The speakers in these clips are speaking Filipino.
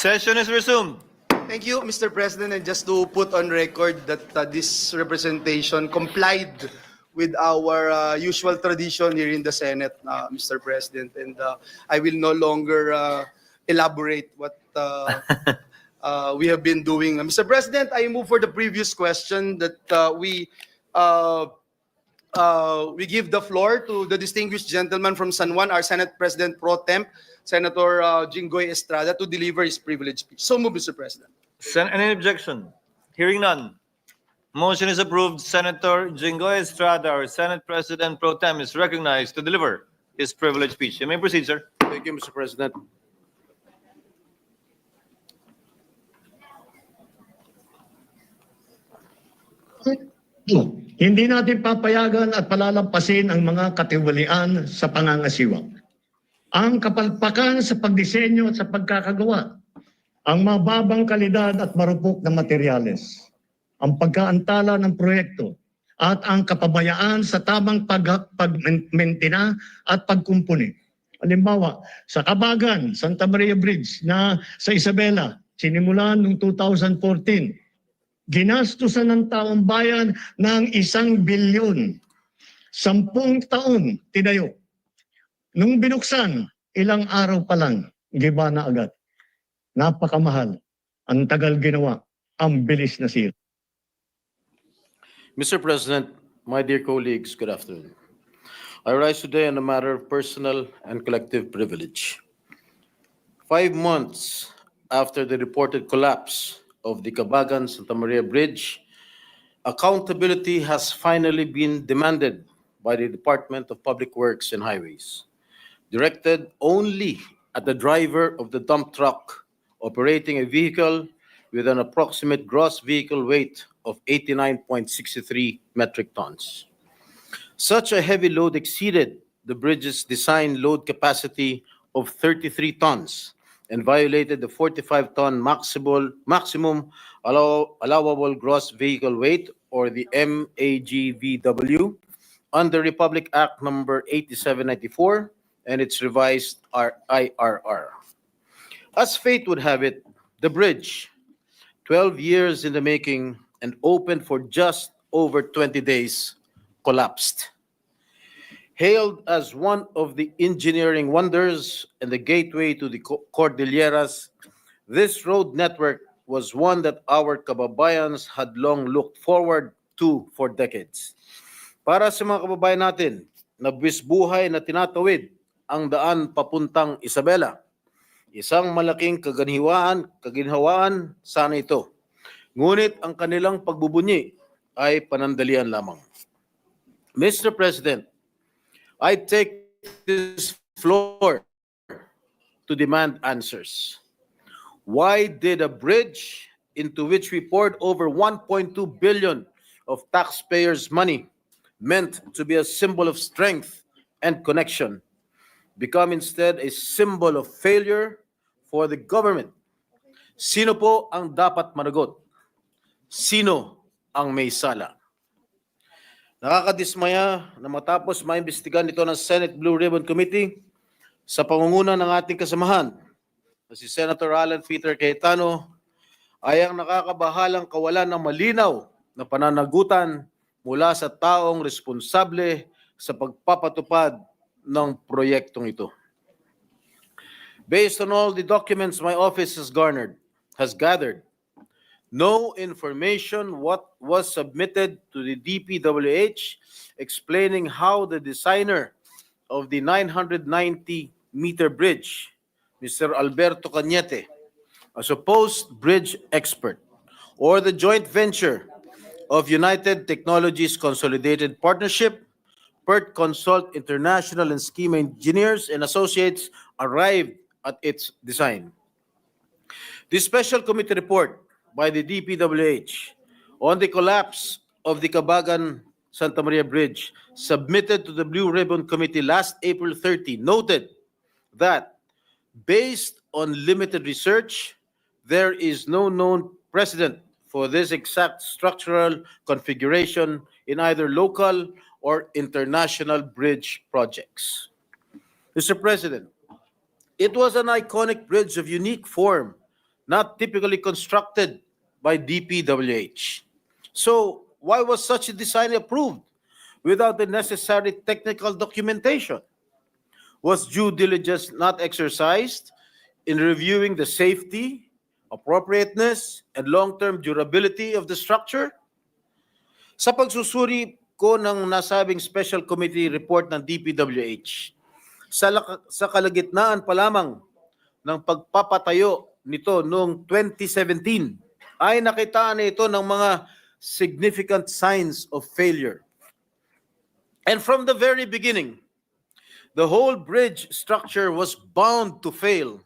Session is resumed. Thank you, Mr. President. And just to put on record that this representation complied with our usual tradition here in the Senate, Mr. President. And I will no longer elaborate what we have been doing. Mr. President, I move for the previous question that we give the floor to the distinguished gentleman from San Juan, our Senate President Pro Temp, Senator Jinggoy Estrada, to deliver his privilege speech. So move, Mr. President. Any objection? Hearing none. Motion is approved. Senator Jinggoy Estrada, our Senate President Pro Tem, is recognized to deliver his privilege speech. You may proceed, sir. Thank you, Mr. President. Hindi natin papayagan at palalampasin ang mga katiwalian sa pangangasiwa. Ang kapalpakan sa pagdisenyo at sa pagkakagawa, ang mababang kalidad at marupok na materyales, ang pagkaantala ng proyekto, at ang kapabayaan sa tamang pagmentina at pagkumpuni. Halimbawa, sa Kabagan, Santa Maria Bridge na sa Isabela, sinimulan noong 2014, ginastusan ng taong bayan ng 1 bilyon. 10 taon tinayo. Nung binuksan, ilang araw pa lang, giba na agad. Napakamahal. Ang tagal ginawa. Ang bilis na sira. Mr. President, my dear colleagues, good afternoon. I rise today on a matter of personal and collective privilege. 5 months after the reported collapse of the Kabagan Santa Maria Bridge, accountability has finally been demanded by the Department of Public Works and Highways, directed only at the driver of the dump truck operating a vehicle with an approximate gross vehicle weight of 89.63 metric tons. Such a heavy load exceeded the bridge's design load capacity of 33 tons and violated the 45-ton maximum allowable gross vehicle weight, or the MAGVW, under Republic Act number 8794 and its revised IRR. As fate would have it, the bridge, 12 years in the making and opened for just over 20 days, collapsed. Hailed as one of the engineering wonders and the gateway to the Cordilleras, this road network was one that our kababayans had long looked forward to for decades. Para sa mga kababayan natin na buhay na tinatawid ang daan papuntang Isabela, isang malaking kaginhawaan sana ito. Ngunit ang kanilang pagbubunyi ay panandalian lamang. Mr. President, I take this floor to demand answers. Why did a bridge into which we poured over 1.2 billion of taxpayers' money, meant to be a symbol of strength and connection, become instead a symbol of failure for the government? Sino po ang dapat managot? Sino ang may sala? Nakakadismaya na matapos maimbestigan ito ng Senate Blue Ribbon Committee sa pangunguna ng ating kasamahan na si Senator Alan Peter Cayetano, ay ang nakakabahalang kawalan ng malinaw na pananagutan mula sa taong responsable sa pagpapatupad ng proyektong ito. Based on all the documents my office has gathered, no information what was submitted to the DPWH explaining how the designer of the 990-meter bridge, Mr. Alberto Cañete, a supposed bridge expert, or the joint venture of United Technologies Consolidated Partnership, PERT Consult International and Scheme Engineers and Associates, arrived at its design. The special committee report by the DPWH on the collapse of the Kabagan Santa Maria Bridge, submitted to the Blue Ribbon Committee last April 30, noted that based on limited research, there is no known precedent for this exact structural configuration in either local or international bridge projects. Mr. President, it was an iconic bridge of unique form not typically constructed by DPWH. So why was such a design approved without the necessary technical documentation? Was due diligence not exercised in reviewing the safety, appropriateness, and long-term durability of the structure? Sa pagsusuri ko ng nasabing special committee report ng DPWH, sa kalagitnaan pa lamang ng pagpapatayo nito noong 2017, ay nakitaan na ito ng mga significant signs of failure. And from the very beginning, the whole bridge structure was bound to fail.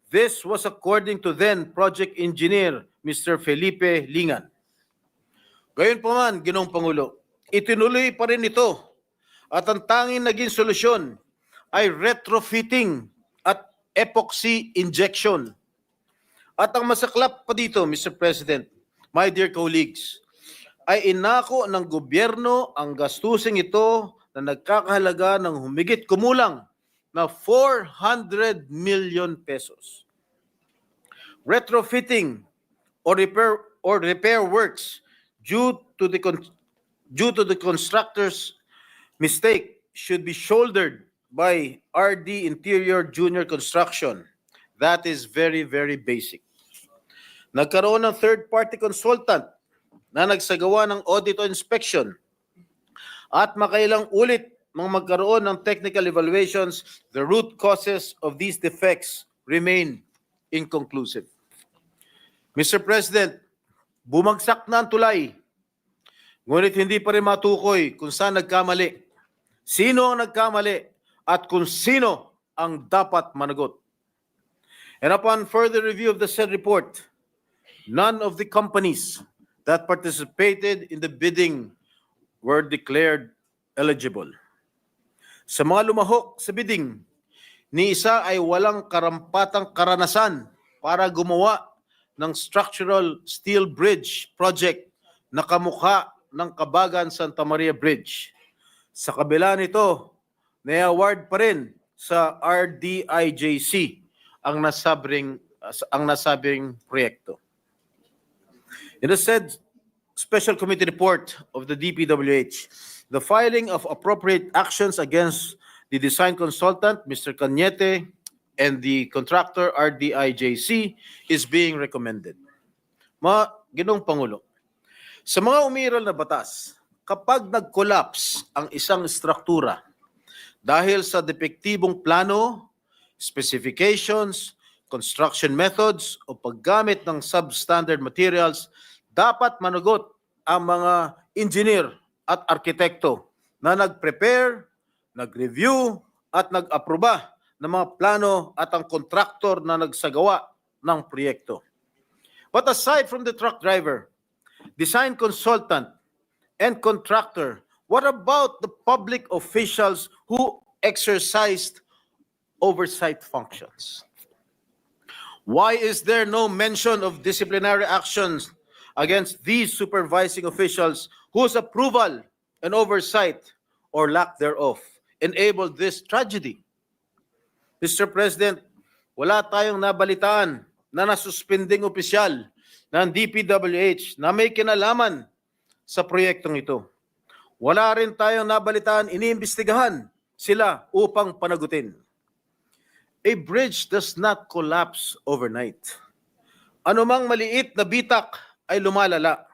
This was according to then project engineer Mr. Felipe Lingan. Gayunpaman, Ginoong Pangulo, itinuloy pa rin ito at ang tanging naging solusyon ay retrofitting at epoxy injection. At ang masaklap pa dito, Mr. President, my dear colleagues, ay inako ng gobyerno ang gastusing ito na nagkakahalaga ng humigit kumulang na 400 million pesos. Retrofitting or repair works due to the constructor's mistake should be shouldered by RD Interior Junior Construction. That is very, very basic. Nagkaroon ng third-party consultant na nagsagawa ng audit o inspection at makailang ulit magkaroon ng technical evaluations, the root causes of these defects remain inconclusive. Mr. President, bumagsak na ang tulay, ngunit hindi pa rin matukoy kung saan nagkamali, sino ang nagkamali, at kung sino ang dapat managot. And upon further review of the said report, none of the companies that participated in the bidding were declared eligible. Sa mga lumahok sa bidding, ni isa ay walang karampatang karanasan para gumawa ng structural steel bridge project na kamukha ng Kabagan Santa Maria Bridge. Sa kabila nito, na-award pa rin sa RDIJC ang nasabing proyekto. In the said Special Committee report of the DPWH, the filing of appropriate actions against the design consultant, Mr. Cañete, and the contractor, RDIJC, is being recommended. Ginoong Pangulo, sa mga umiral na batas, kapag nag-collapse ang isang struktura dahil sa depektibong plano, specifications, construction methods, o paggamit ng substandard materials, dapat managot ang mga engineer at arkitekto na nag-prepare, nag-review, at nag-aproba ng mga plano at ang kontraktor na nagsagawa ng proyekto. But aside from the truck driver, design consultant, and contractor, what about the public officials who exercised oversight functions? Why is there no mention of disciplinary actions against these supervising officials whose approval and oversight, or lack thereof, enabled this tragedy? Mr. President, wala tayong nabalitaan na nasuspending opisyal ng DPWH na may kinalaman sa proyektong ito. Wala rin tayong nabalitaan, iniimbestigahan sila upang panagutin. A bridge does not collapse overnight. Anumang maliit na bitak ay lumalala,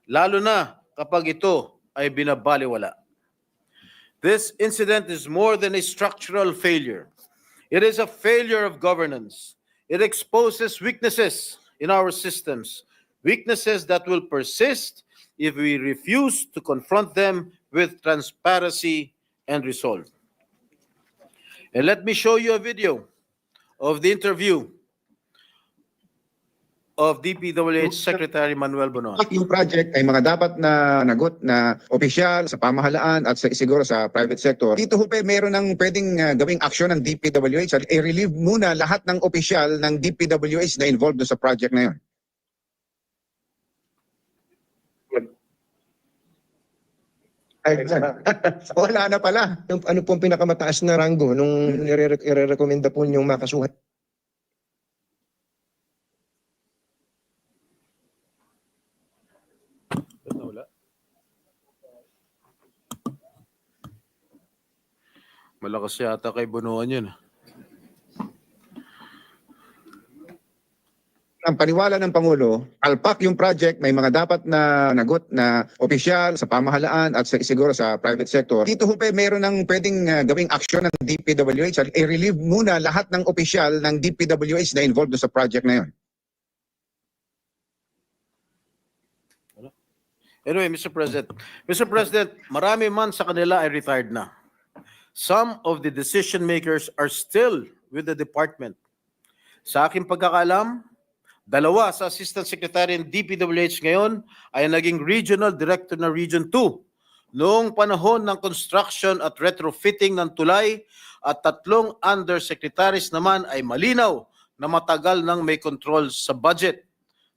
lalo na kapag ito ay binabaliwala. This incident is more than a structural failure. It is a failure of governance. It exposes weaknesses in our systems, weaknesses that will persist if we refuse to confront them with transparency and resolve. And let me show you a video of the interview of DPWH Secretary Manuel Bonoan. Yung project ay mga dapat na nagot na opisyal sa pamahalaan at siguro sa private sector. Dito ho pa meron ng pwedeng gawing aksyon ng DPWH at i-relieve muna lahat ng opisyal ng DPWH na involved sa project na yun. Wala na pala. Ano pong pinakamataas na ranggo nung i-recommenda po niyong makasuhan? Malakas yata kay Bunuan yun. Ang paniwala ng Pangulo, alpak yung project, may mga dapat na nagot na opisyal sa pamahalaan at siguro sa private sector. Dito ho pa meron ng pwedeng gawing aksyon ng DPWH. I-relieve muna lahat ng opisyal ng DPWH na involved sa project na yun. Anyway, Mr. President, marami man sa kanila ay retired na. Some of the decision makers are still with the department. Sa aking pagkakaalam, 2 sa Assistant Secretary ng DPWH ngayon ay naging Regional Director ng Region 2 noong panahon ng construction at retrofitting ng tulay at 3 undersecretaries naman ay malinaw na matagal nang may control sa budget,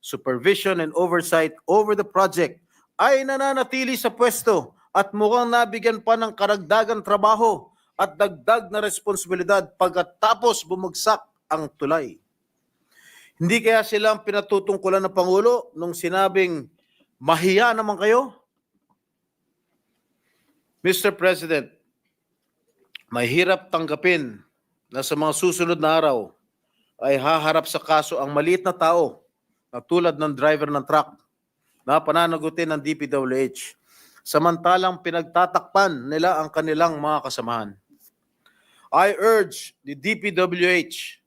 supervision and oversight over the project ay nananatili sa pwesto at mukhang nabigyan pa ng karagdagang trabaho at dagdag na responsibilidad pagkatapos bumagsak ang tulay. Hindi kaya silang pinatutungkulan ng Pangulo nung sinabing, mahiya naman kayo? Mr. President, mahirap tanggapin na sa mga susunod na araw ay haharap sa kaso ang maliit na tao na tulad ng driver ng truck na pananagutin ng DPWH, samantalang pinagtatakpan nila ang kanilang mga kasamahan. I urge the DPWH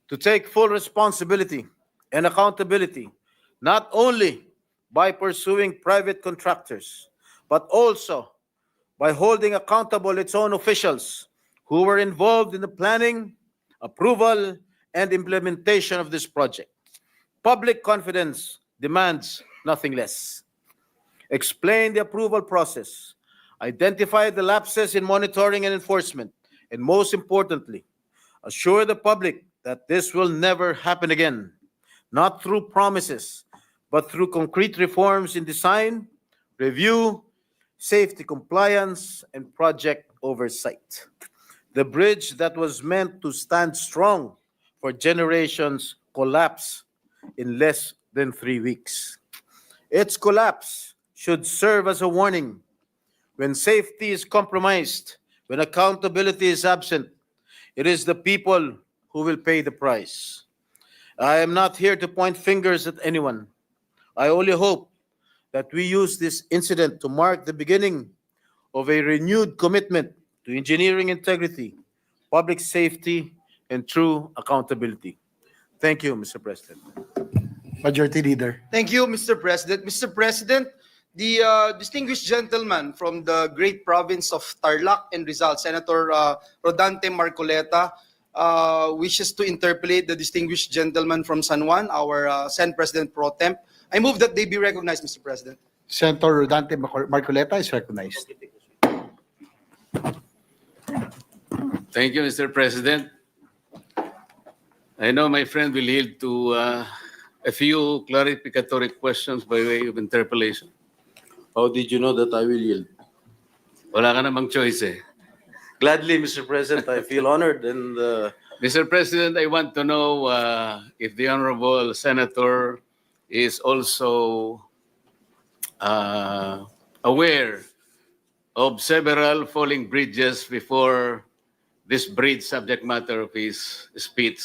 to take full responsibility and accountability, not only by pursuing private contractors, but also by holding accountable its own officials who were involved in the planning, approval, and implementation of this project. Public confidence demands nothing less. Explain the approval process, identify the lapses in monitoring and enforcement, and most importantly, assure the public that this will never happen again, not through promises, but through concrete reforms in design, review, safety compliance, and project oversight. The bridge that was meant to stand strong for generations collapsed in less than 3 weeks. Its collapse should serve as a warning. When safety is compromised, when accountability is absent, it is the people who will pay the price. I am not here to point fingers at anyone. I only hope that we use this incident to mark the beginning of a renewed commitment to engineering integrity, public safety, and true accountability. Thank you, Mr. President. Majority Leader. Thank you, Mr. President. Mr. President, the distinguished gentleman from the great province of Tarlac and Rizal, Senator Rodante Marcoleta, wishes to interpolate the distinguished gentleman from San Juan, our Senate President Pro Temp. I move that they be recognized, Mr. President. Senator Rodante Marcoleta is recognized. Thank you, Mr. President. I know my friend will yield to a few clarificatory questions by way of interpellation. How did you know that I will yield? Wala ka namang choice eh. Gladly, Mr. President, I feel honored and Mr. President, I want to know if the Honorable Senator is also aware of several falling bridges before this bridge subject matter of his speech.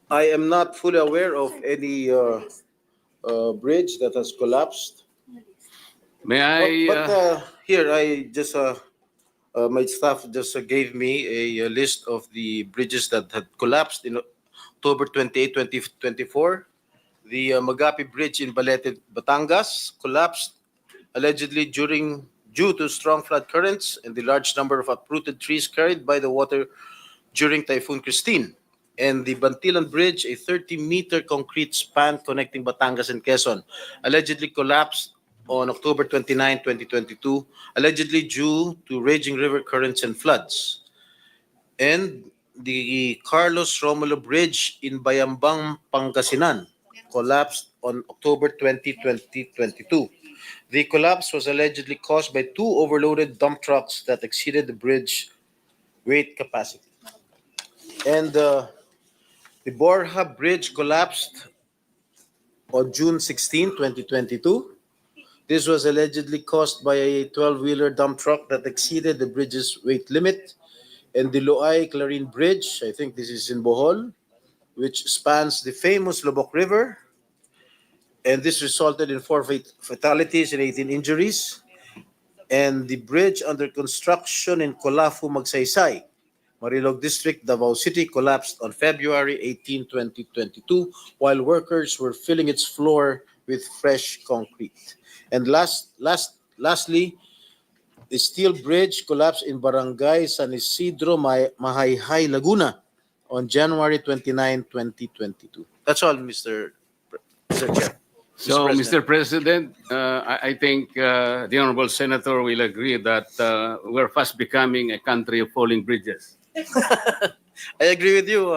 I am not fully aware of any bridge that has collapsed. May I? But here, I just my staff just gave me a list of the bridges that had collapsed in October 28, 2024. The Magapi Bridge in Balete, Batangas, collapsed allegedly due to strong flood currents and the large number of uprooted trees carried by the water during Typhoon Christine. And the Bantilan Bridge, a 30-meter concrete span connecting Batangas and Quezon, allegedly collapsed on October 29, 2022, allegedly due to raging river currents and floods. And the Carlos Romulo Bridge in Bayambang, Pangasinan, collapsed on October 20, 2022. The collapse was allegedly caused by 2 overloaded dump trucks that exceeded the bridge weight capacity. And the Borja Bridge collapsed on June 16, 2022. This was allegedly caused by a 12-wheeler dump truck that exceeded the bridge's weight limit. And the Loay-Clarin Bridge, I think this is in Bohol, which spans the famous Lobok River. And this resulted in 4 fatalities and 18 injuries. And the bridge under construction in Colafu, Magsaysay, Marilog District, Davao City, collapsed on February 18, 2022, while workers were filling its floor with fresh concrete. And lastly, the steel bridge collapsed in Barangay San Isidro, Mahayhay, Laguna on January 29, 2022. That's all, Mr. Chair. So, President. Mr. President, I think the Honorable Senator will agree that we're fast becoming a country of falling bridges. I agree with you,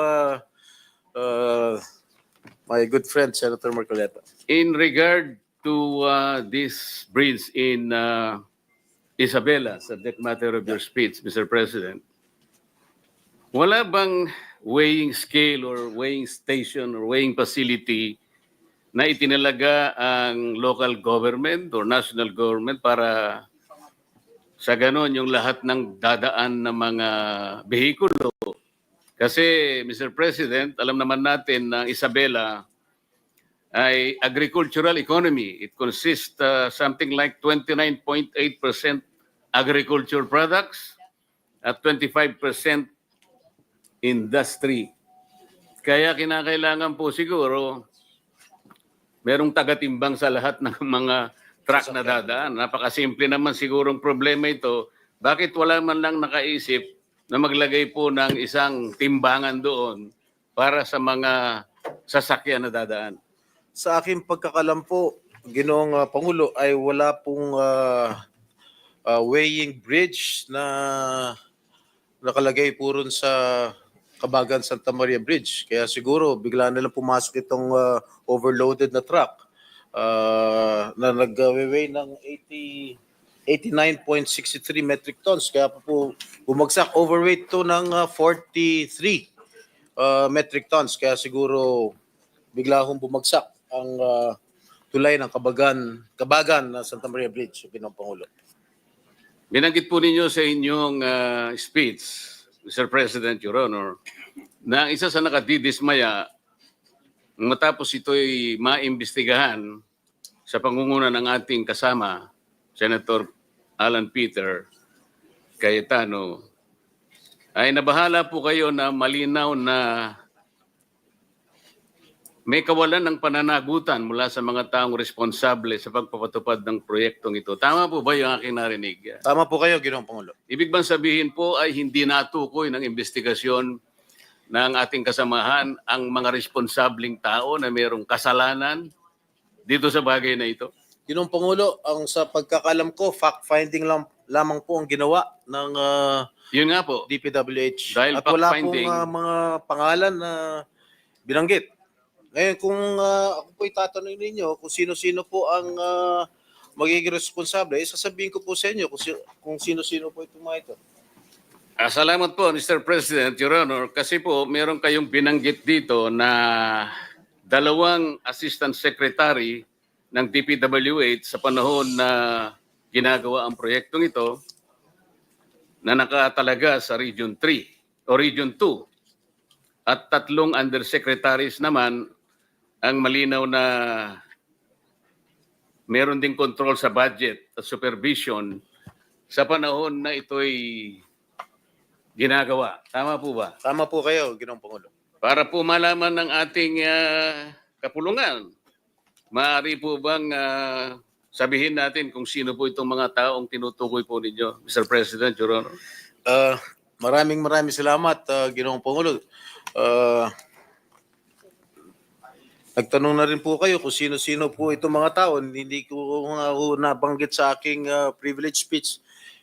my good friend, Senator Marcoleta. In regard to this bridge in Isabela, subject matter of your speech, Mr. President, wala bang weighing scale or weighing station or weighing facility na itinalaga ang local government or national government para sa ganon yung lahat ng dadaan ng mga behikulo? Kasi, Mr. President, alam naman natin na Isabela ay agricultural economy. It consists something like 29.8% agriculture products at 25% industry. Kaya kinakailangan po siguro merong tagatimbang sa lahat ng mga truck na dadaan. Napakasimple naman sigurong problema ito. Bakit wala man lang nakaisip na maglagay po ng isang timbangan doon para sa mga sasakyan na dadaan? Sa aking pagkakalam po, Ginoong Pangulo, ay wala pong weighing bridge na nakalagay po rin sa Kabagan Santa Maria Bridge. Kaya siguro bigla na lang pumasok itong overloaded na truck na nag-weigh ng 89.63 metric tons. Kaya po bumagsak, overweight to ng 43 metric tons. Kaya siguro bigla hong bumagsak ang tulay ng Kabagan na Santa Maria Bridge, Ginoong Pangulo. Binanggit po ninyo sa inyong speech, Mr. President, Your Honor, na ang isa sa nakadidismaya matapos ito'y maimbestigahan sa pangunguna ng ating kasama, Senator Alan Peter Cayetano, ay nabahala po kayo na malinaw na may kawalan ng pananagutan mula sa mga taong responsable sa pagpapatupad ng proyektong ito. Tama po ba yung aking narinig? Tama po kayo, Ginoong Pangulo. Ibig bang sabihin po ay hindi natukoy ng investigasyon ng ating kasamahan ang mga responsableng tao na mayroong kasalanan dito sa bagay na ito? Ginoong Pangulo, ang sa pagkakalam ko, fact-finding lamang po ang ginawa ng Yun nga po. DPWH. Dahil At wala pong fact-finding- mga pangalan na binanggit. Ngayon, kung ako po itatanong ninyo kung sino-sino po ang magiging responsable, sasabihin ko po sa inyo kung sino-sino po itong mga ito. Salamat po, Mr. President, Your Honor, kasi po meron kayong binanggit dito na dalawang assistant secretary ng DPWH sa panahon na ginagawa ang proyektong ito na nakatalaga sa Region 3 o Region 2 at 3 undersecretaries naman ang malinaw na meron ding control sa budget at supervision sa panahon na ito'y ginagawa. Tama po ba? Tama po kayo, Ginoong Pangulo. Para po malaman ng ating kapulungan, maaari po bang sabihin natin kung sino po itong mga taong tinutukoy po ninyo, Mr. President, Your Honor? Maraming salamat, Ginoong Pangulo. Nagtanong na rin po kayo kung sino-sino po itong mga tao. Hindi ko nabanggit sa aking privilege speech.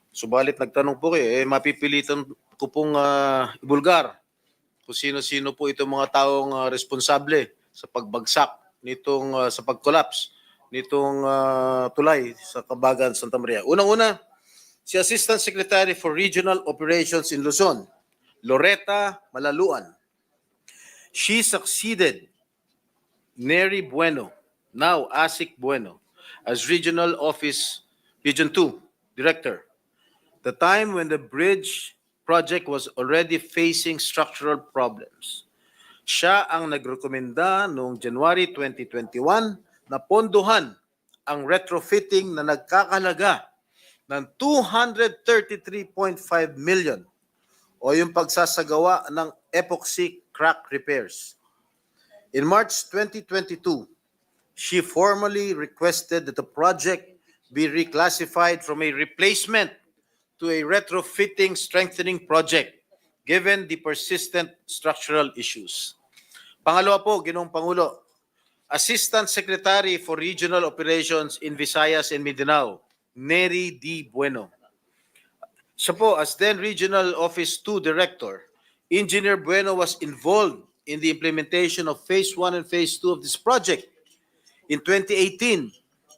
Subalit nagtanong po kayo, mapipilitan ko pong ibulgar kung sino-sino po itong mga taong responsable sa pagbagsak nitong sa pag-collapse nitong tulay sa Kabagan Santa Maria. Unang-una, si Assistant Secretary for Regional Operations in Luzon, Loretta Malaluan. She succeeded Neri Bueno, now Asik Bueno, as Regional Office Region 2 Director, the time when the bridge project was already facing structural problems. Siya ang nagrekomenda noong January 2021 na pondohan ang retrofitting na nagkakalaga ng 233.5 million o yung pagsasagawa ng epoxy crack repairs. In March 2022, she formally requested that the project be reclassified from a replacement to a retrofitting strengthening project given the persistent structural issues. Pangalawa po, Ginoong Pangulo, Assistant Secretary for Regional Operations in Visayas and Mindanao, Neri D. Bueno. Siya po, as then Regional Office 2 Director, Engineer Bueno was involved in the implementation of Phase 1 and Phase 2 of this project. In 2018,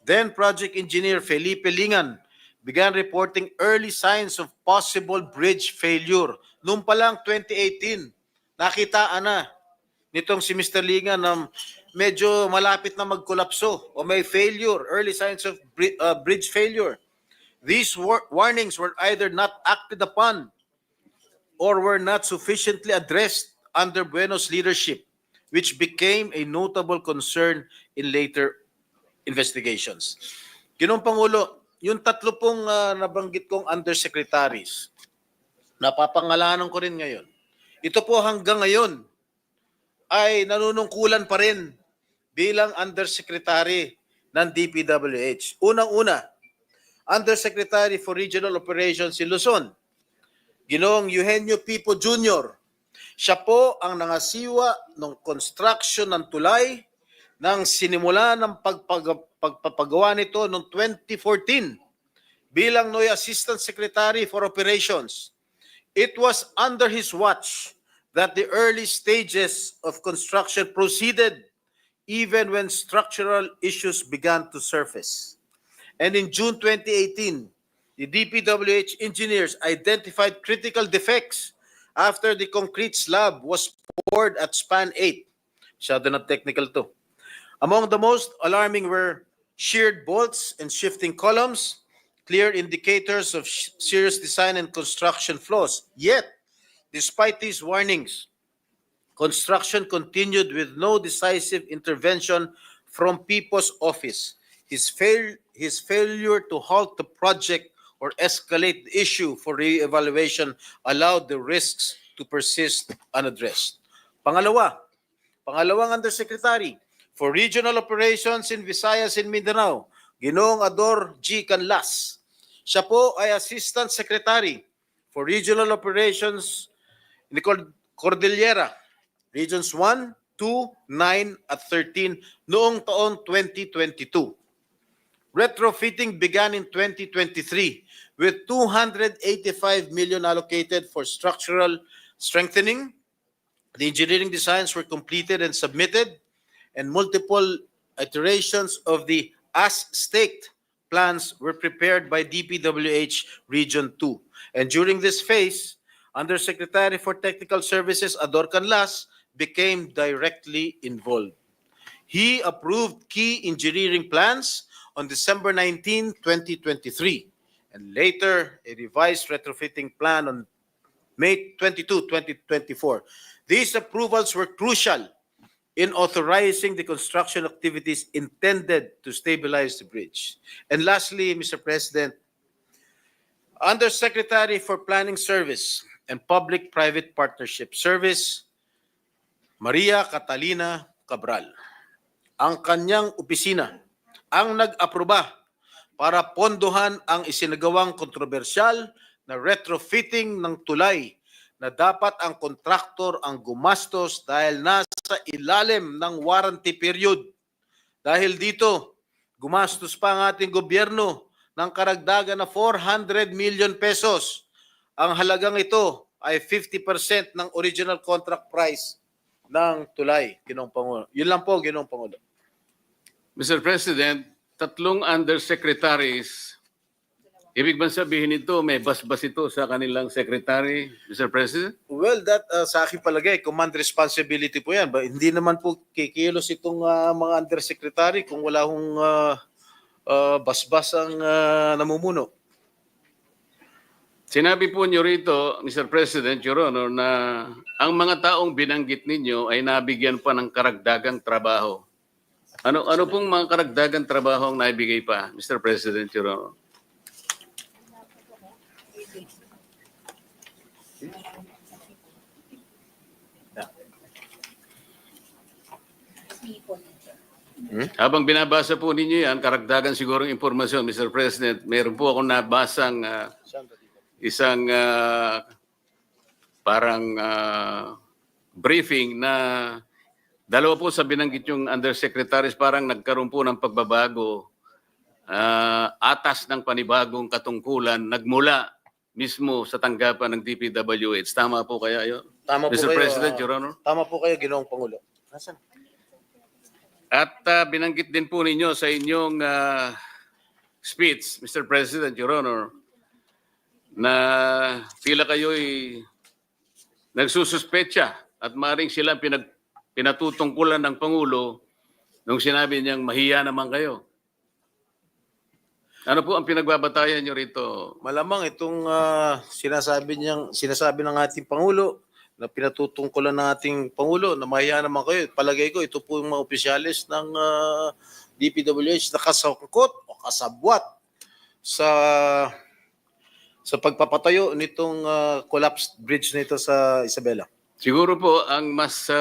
then Project Engineer Felipe Lingan began reporting early signs of possible bridge failure. Noong pa lang 2018, nakitaan na nitong si Mr. Lingan na medyo malapit na magkolapso o may failure, early signs of bridge failure. These warnings were either not acted upon or were not sufficiently addressed under Bueno's leadership, which became a notable concern in later investigations. Ginoong Pangulo, yung tatlo pong nabanggit kong undersecretaries, napapangalanan ko rin ngayon. Ito po hanggang ngayon ay nanunungkulan pa rin bilang undersecretary ng DPWH. Unang-una, Undersecretary for Regional Operations in Luzon, Ginoong Eugenio Pipo Jr. Siya po ang nangasiwa ng construction ng tulay nang sinimula ng pagpapagawa nito noong 2014 bilang NOI Assistant Secretary for Operations. It was under his watch that the early stages of construction proceeded even when structural issues began to surface. And in June 2018, the DPWH engineers identified critical defects after the concrete slab was poured at span 8. Masyado na technical to. Among the most alarming were sheared bolts and shifting columns, clear indicators of serious design and construction flaws. Yet, despite these warnings, construction continued with no decisive intervention from Pipo's office. His failure to halt the project or escalate the issue for re-evaluation allowed the risks to persist unaddressed. Pangalawang Undersecretary for Regional Operations in Visayas and Mindanao, Ginoong Ador G. Canlas. Siya po ay Assistant Secretary for Regional Operations in the Cordillera, Regions 1, 2, 9 at 13 noong taon 2022. Retrofitting began in 2023 with 285 million allocated for structural strengthening. The engineering designs were completed and submitted, and multiple iterations of the as-staked plans were prepared by DPWH Region 2. And during this phase, Undersecretary for Technical Services Ador Canlas became directly involved. He approved key engineering plans on December 19, 2023, and later a revised retrofitting plan on May 22, 2024. These approvals were crucial in authorizing the construction activities intended to stabilize the bridge. And lastly, Mr. President, Undersecretary for Planning Service and Public-Private Partnership Service, Maria Catalina Cabral. Ang kanyang opisina ang nag-aproba para pondohan ang isinagawang kontrobersyal na retrofitting ng tulay na dapat ang kontraktor ang gumastos dahil nasa ilalim ng warranty period. Dahil dito, gumastos pa ang ating gobyerno ng karagdagan na 400 million pesos. Ang halagang ito ay 50% ng original contract price ng tulay, Ginoong Pangulo. Yun lang po, Ginoong Pangulo. Mr. President, tatlong undersecretaries, ibig bang sabihin ito, may basbas ito sa kanilang secretary, Mr. President? Well, that sa akin palagay, command responsibility po yan. Hindi naman po kikilos itong mga undersecretary kung wala hong basbas ang namumuno. Sinabi po niyo rito, Mr. President, Your Honor, na ang mga taong binanggit ninyo ay nabigyan pa ng karagdagang trabaho. Ano pong mga karagdagang trabaho ang naibigay pa, Mr. President, Your Honor? Habang binabasa po ninyo yan, karagdagan sigurong impormasyon, Mr. President, meron po akong nabasang isang parang briefing na dalawa po sa binanggit yung undersecretaries parang nagkaroon po ng pagbabago, atas ng panibagong katungkulan, nagmula mismo sa tanggapan ng DPWH. Tama po kaya yun? Tama po Mr. kayo, President, Your Honor? Tama po kayo, Ginoong Pangulo. Nasaan? At binanggit din po ninyo sa inyong speech, Mr. President, Your Honor, na tila kayo'y nagsususpecha at maaaring sila pinatutungkulan ng Pangulo nung sinabi niyang mahiya naman kayo. Ano po ang pinagbabatayan niyo rito? Malamang itong sinasabi ng ating Pangulo na pinatutungkulan ng ating Pangulo na mahiya naman kayo. Palagay ko, ito po yung mga opisyalis ng DPWH na kasangkot o kasabwat sa pagpapatayo nitong collapsed bridge nito sa Isabela. Siguro po ang mas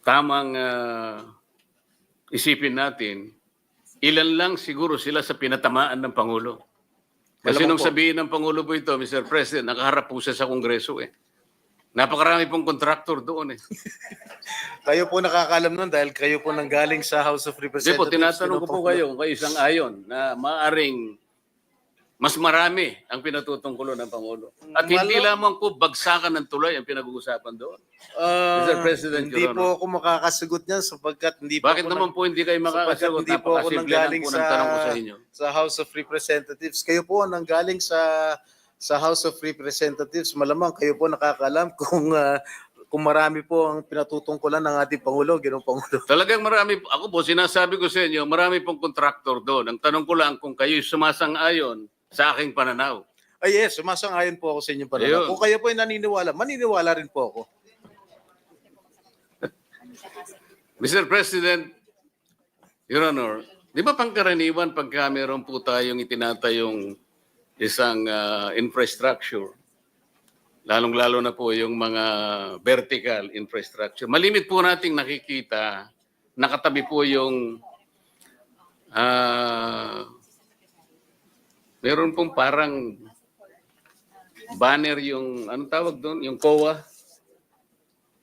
tamang isipin natin, ilan lang siguro sila sa pinatamaan ng Pangulo. Kasi Malamang nung po. sabihin ng Pangulo po ito, Mr. President, nakaharap po siya sa Kongreso eh. Napakarami pong kontraktor doon eh. Kayo po nakakaalam nun dahil kayo po nanggaling sa House of Hindi Representatives. po, tinatanong ko po Pangulo. kayo kung kayo isang ayon na maaring mas marami ang pinatutungkulo ng Pangulo. At hindi lamang po bagsakan ng tulay ang pinag-uusapan doon. Mr. President, Hindi Your po Honor. ako makakasagot niyan sapagkat hindi po Bakit ako naman po hindi kayo makakasagot? hindi po ako Napakasimple lang nanggaling po ng tanong ko sa inyo. sa House of Representatives. Kayo po ang nanggaling sa House of Representatives. Malamang kayo po nakakaalam kung marami po ang pinatutungkulan ng ating Pangulo, Ginoong Pangulo. Talagang marami, ako po sinasabi ko sa inyo, marami pong kontraktor doon. Ang tanong ko lang kung kayo'y sumasang-ayon sa aking pananaw. Ay yes, sumasang-ayon po ako sa inyong pananaw. Ayun. Kung kayo po ay naniniwala, maniniwala rin po ako. Mr. President, Your Honor, di ba pangkaraniwan pagka meron po tayong itinatayong isang infrastructure, lalong-lalo na po yung mga vertical infrastructure, malimit po nating nakikita, nakatabi po yung meron pong parang banner yung, anong tawag doon? Yung COA.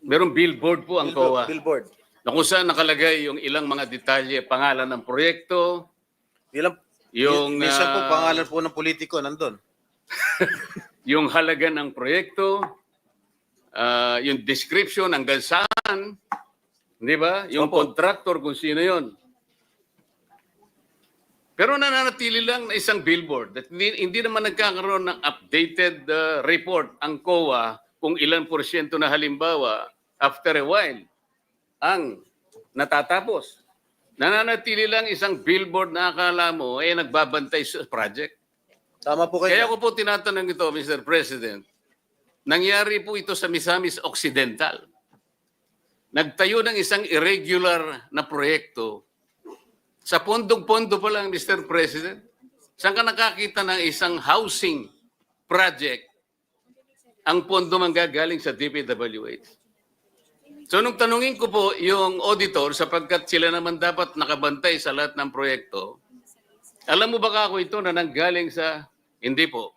Merong billboard po ang COA. Billboard. Na kung saan nakalagay yung ilang mga detalye, pangalan ng proyekto, Minsan po pangalan po ng politiko nandun. yung halaga ng proyekto, yung description hanggang saan, di ba? Yung Opo. contractor kung sino yon. Pero nananatili lang na isang billboard. At hindi naman nagkakaroon ng updated report ang COA kung ilan porsyento na halimbawa after a while ang natatapos. Nananatili lang isang billboard na akala mo nagbabantay sa project. Tama po kayo. Kaya ko po tinatanong ito, Mr. President, nangyari po ito sa Misamis Occidental. Nagtayo ng isang irregular na proyekto. Sa pondong-pondo pa lang, Mr. President, saan ka nakakita ng isang housing project ang pondo manggagaling sa DPWH? So nung tanungin ko po yung auditor, sapagkat sila naman dapat nakabantay sa lahat ng proyekto, alam mo ba ako ito na nanggaling sa... Hindi po.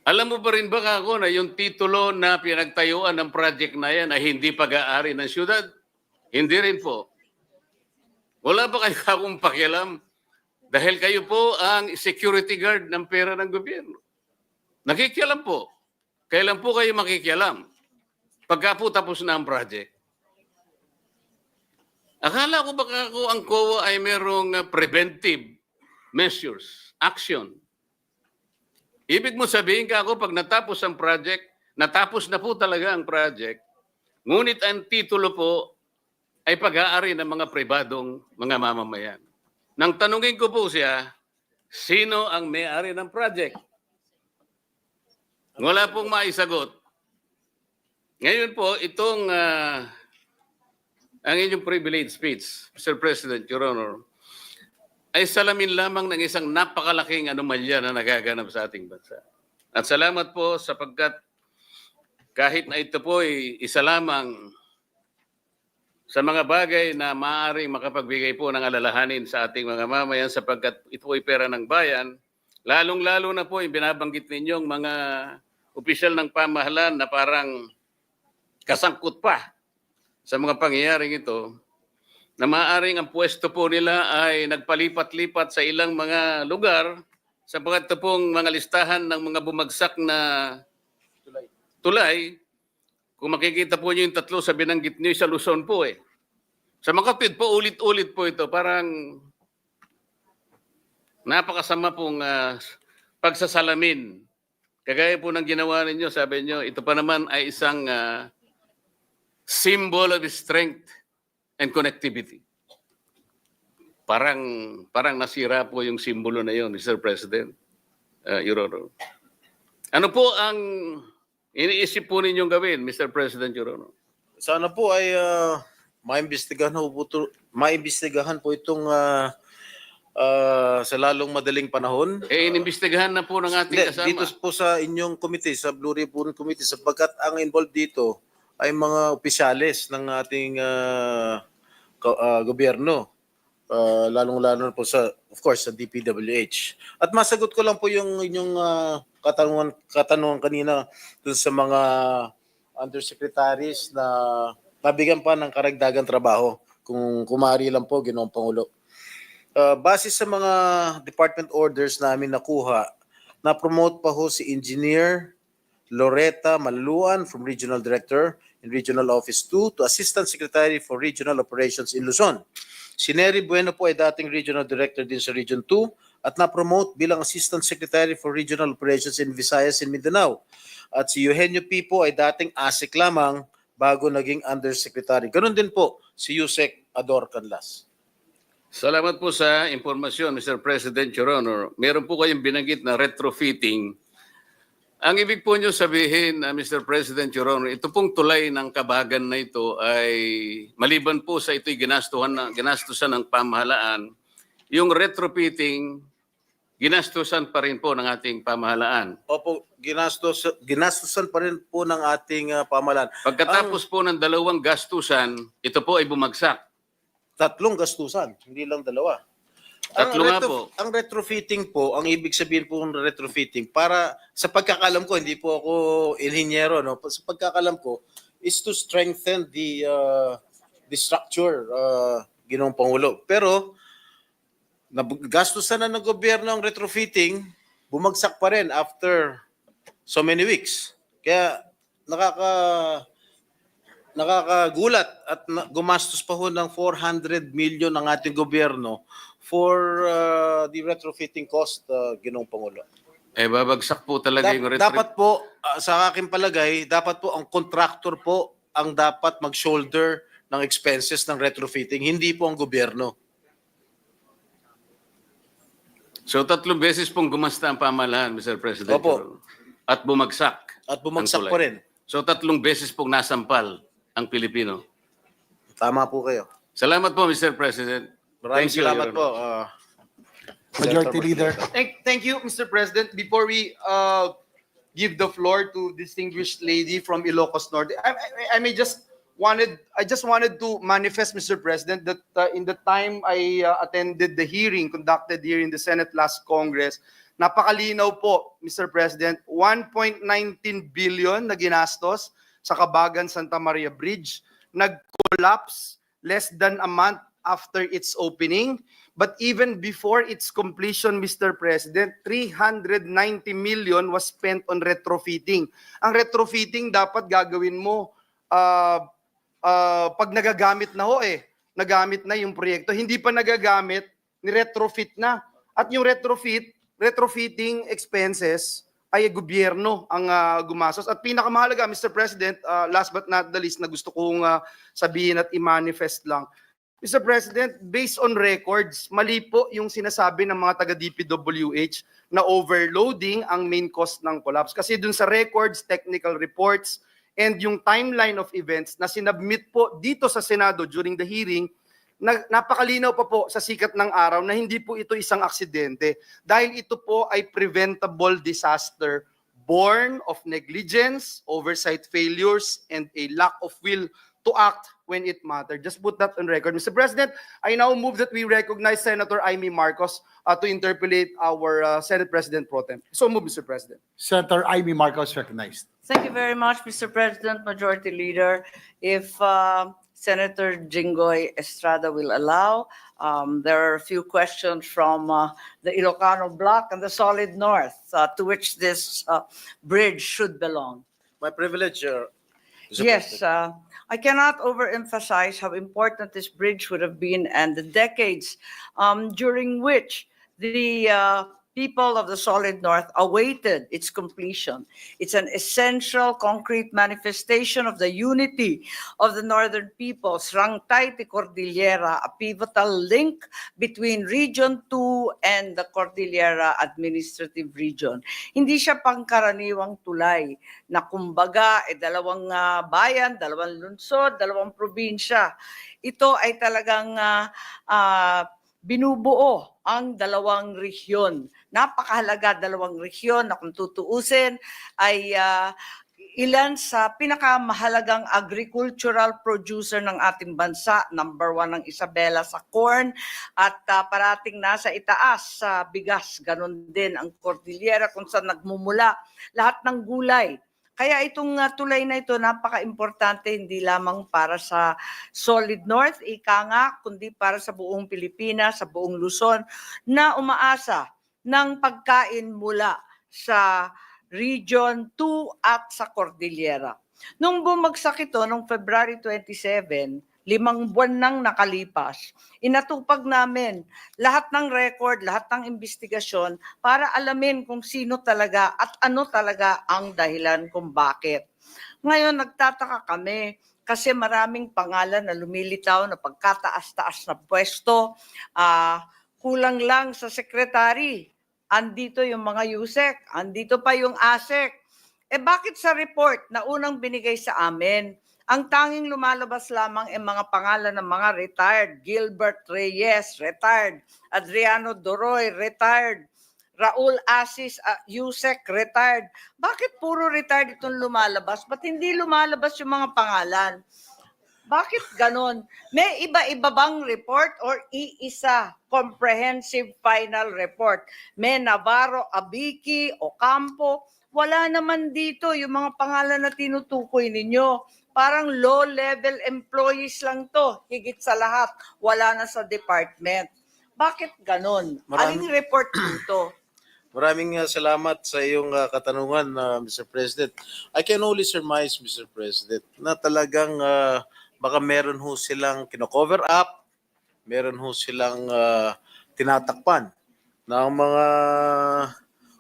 Alam mo pa rin ba ako na yung titulo na pinagtayuan ng project na yan ay hindi pag-aari ng syudad? Hindi rin po. Wala ba kayo akong pakialam? Dahil kayo po ang security guard ng pera ng gobyerno. Nakikialam po. Kailan po kayo makikialam? Pagka po tapos na ang project. Akala ko baka ako ang COA ay merong preventive measures, action. Ibig mo sabihin ka ako pag natapos ang project, natapos na po talaga ang project, ngunit ang titulo po ay pag-aari ng mga pribadong mga mamamayan. Nang tanungin ko po siya, sino ang may-ari ng project? Wala pong maisagot. Ngayon po, itong ang inyong privilege speech, Mr. President, Your Honor, ay salamin lamang ng isang napakalaking anomalya na nagaganap sa ating bansa. At salamat po sapagkat kahit na ito po ay isa lamang sa mga bagay na maaaring makapagbigay po ng alalahanin sa ating mga mamayan sapagkat ito ay pera ng bayan, lalong-lalo na po yung binabanggit ninyong mga opisyal ng pamahalaan na parang kasangkot pa sa mga pangyayaring ito, na maaaring ang pwesto po nila ay nagpalipat-lipat sa ilang mga lugar sapagkat ito pong mga listahan ng mga bumagsak na tulay. Kung makikita po niyo yung tatlo sa binanggit niyo sa Luzon po eh. Sa Makapid po, ulit-ulit po ito. Parang napakasama pong pagsasalamin. Kagaya po ng ginawa ninyo, sabi niyo, ito pa naman ay isang symbol of strength and connectivity. Parang nasira po yung simbolo na yun, Mr. President, Your Honor. Ano po ang iniisip po ninyong gawin, Mr. President, Your Honor? Sana po ay maimbestigahan po itong sa lalong madaling panahon. Inimbestigahan na po ng ating kasama. Dito po sa inyong committee, sa Blue Ribbon Committee, sapagkat ang involved dito ay mga opisyales ng ating gobyerno. Lalong-lalo po sa, of course, sa DPWH. At masagot ko lang po yung inyong katanungan kanina dun sa mga undersecretaries na nabigyan pa ng karagdagang trabaho. Kung kumari lang po, Ginoong Pangulo. Base sa mga department orders namin nakuha, na-promote pa ho si Engineer Loretta Maluan from Regional Director in Regional Office 2 to Assistant Secretary for Regional Operations in Luzon. Si Nery Bueno po ay dating Regional Director din sa Region 2 at na-promote bilang Assistant Secretary for Regional Operations in Visayas and Mindanao. At si Eugenio P. po ay dating ASEC lamang bago naging Undersecretary. Ganun din po si Yusek Ador Canlas. Salamat po sa impormasyon, Mr. President, Your Honor. Meron po kayong binanggit na retrofitting. Ang ibig po nyo sabihin, Mr. President, Your Honor, ito pong tulay ng Kabagan na ito ay maliban po sa ito'y ginastusan ng pamahalaan, yung retrofitting, ginastusan pa rin po ng ating pamahalaan. Opo, ginastusan pa rin po ng ating pamahalaan. Pagkatapos po ng dalawang gastusan, ito po ay bumagsak. 3 gastusan, hindi lang 2. Tatlo nga po. Ang retrofitting po, ang ibig sabihin po ng retrofitting, para sa pagkakalam ko, hindi po ako inhinyero, no? Sa pagkakalam ko, is to strengthen the structure, Ginoong Pangulo. Pero, gastusan na ng gobyerno ang retrofitting, bumagsak pa rin after so many weeks. Kaya, nakakagulat at gumastos pa ho ng 400 million ng ating gobyerno for the retrofitting cost, Ginoong Pangulo. Babagsak po talaga yung Dapat po, sa aking palagay, dapat po ang contractor po ang dapat mag-shoulder ng expenses ng retrofitting, hindi po ang gobyerno. So 3 beses pong gumasta ang pamahalaan, Mr. President. Opo. At bumagsak. At bumagsak ang tulay. pa rin. So 3 beses pong nasampal ang Pilipino. Tama po kayo. Salamat po, Mr. President. Maraming Thank you, salamat Your po. Majority Leader. Thank you, Mr. President. Before we give the floor to distinguished lady from Ilocos Norte, I just wanted to manifest, Mr. President, that in the time I attended the hearing conducted here in the Senate last Congress, napakalinaw po, Mr. President, 1.19 billion na ginastos sa Kabagan Santa Maria Bridge, nag-collapse less than a month after its opening. But even before its completion, Mr. President, 390 million was spent on retrofitting. Ang retrofitting dapat gagawin mo pag nagagamit na ho nagamit na yung proyekto. Hindi pa nagagamit, ni retrofit na. At yung retrofitting expenses ay gobyerno ang gumastos. At pinakamahalaga, Mr. President, last but not the least na gusto kong sabihin at i-manifest lang. Mr. President, based on records, mali po yung sinasabi ng mga taga-DPWH na overloading ang main cause ng collapse. Kasi dun sa records, technical reports, and yung timeline of events na sinabmit po dito sa Senado during the hearing, napakalinaw pa po sa sikat ng araw na hindi po ito isang aksidente dahil ito po ay preventable disaster born of negligence, oversight failures, and a lack of will to act when it mattered. Just put that on record. Mr. President, I now move that we recognize Senator Amy Marcos to interpellate our Senate President Pro Tem. So move, Mr. President. Senator Amy Marcos recognized. Thank you very much, Mr. President, Majority Leader. If Senator Jinggoy Estrada will allow, there are a few questions from the Ilocano Bloc and the Solid North to which this bridge should belong. My privilege, Mr. Yes, President. I cannot overemphasize how important this bridge would have been and the decades during which the people of the Solid North awaited its completion. It's an essential concrete manifestation of the unity of the Northern peoples, Rangtay Cordillera, a pivotal link between Region 2 and the Cordillera Administrative Region. Hindi siya pangkaraniwang tulay na kumbaga dalawang bayan, dalawang lungsod, dalawang probinsya. Ito ay talagang binubuo ang dalawang rehiyon. Napakahalaga dalawang rehiyon na kung tutuusin ay ilan sa pinakamahalagang agricultural producer ng ating bansa. Number 1 ang Isabela sa corn at parating nasa itaas sa bigas. Ganon din ang Cordillera kung saan nagmumula lahat ng gulay. Kaya itong tulay na ito napaka-importante hindi lamang para sa Solid North, ika nga, kundi para sa buong Pilipinas, sa buong Luzon, na umaasa ng pagkain mula sa Region 2 at sa Cordillera. Nung bumagsak ito, noong February 27, 5 buwan nang nakalipas, inatupag namin lahat ng record, lahat ng investigasyon para alamin kung sino talaga at ano talaga ang dahilan kung bakit. Ngayon, nagtataka kami kasi maraming pangalan na lumilitaw na pagkataas-taas na pwesto, kulang lang sa sekretary. Andito yung mga USEC, andito pa yung ASEC. Bakit sa report na unang binigay sa amin, ang tanging lumalabas lamang ay mga pangalan ng mga retired. Gilbert Reyes, retired. Adriano Doroy, retired. Raul Asis, USEC, retired. Bakit puro retired itong lumalabas? Ba't hindi lumalabas yung mga pangalan? Bakit ganon? May iba-iba bang report or iisa comprehensive final report? May Navarro, Abiki, Ocampo. Wala naman dito yung mga pangalan na tinutukoy ninyo. Parang low-level employees lang to. Higit sa lahat, wala na sa department. Bakit ganon? Aling report dito? Maraming salamat sa iyong katanungan, Mr. President. I can only surmise, Mr. President, na talagang baka meron ho silang kino-cover up, meron ho silang tinatakpan ng mga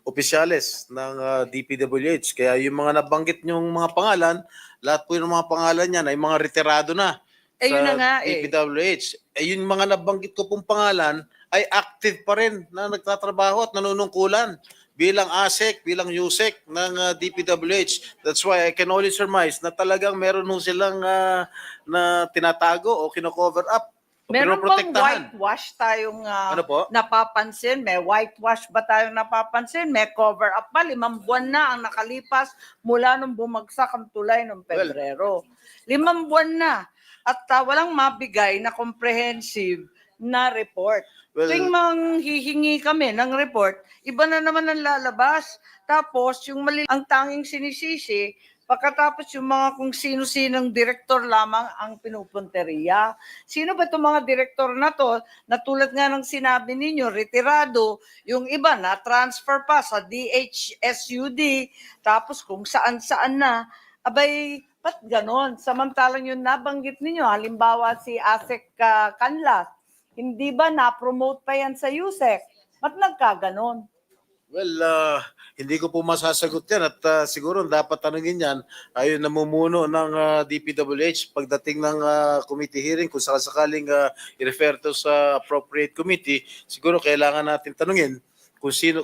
opisyales ng DPWH. Kaya yung mga nabanggit niyong mga pangalan, lahat po yung mga pangalan niyan ay mga retirado na Yun na nga DPWH. Yung mga nabanggit ko pong pangalan ay active pa rin na nagtatrabaho at nanunungkulan bilang ASEC, bilang USEC ng DPWH. That's why I can only surmise na talagang meron ho silang na tinatago o kino-cover up. Meron bang whitewash tayong Ano po? napapansin? May whitewash ba tayong napapansin? May cover up ba? 5 buwan na ang nakalipas mula nung bumagsak ang tulay noong Pebrero. 5 buwan na. At walang mabigay na comprehensive na report. Tuwing manghihingi kami ng report, iba na naman ang lalabas. Tapos yung ang tanging sinisisi, pagkatapos yung mga kung sino-sinong direktor lamang ang pinupunteriya. Sino ba itong mga direktor na to? Na tulad nga ng sinabi ninyo, retirado, yung iba na transfer pa sa DHSUD, tapos kung saan-saan na. Abay, ba't ganon? Samantalang yung nabanggit ninyo, halimbawa si ASEC Canlas, hindi ba na-promote pa yan sa USEC? Ba't nagkaganon? Well, hindi ko po masasagot yan at siguro dapat tanungin yan ayon namumuno ng DPWH pagdating ng committee hearing kung sakaling i-refer to sa appropriate committee, siguro kailangan natin tanungin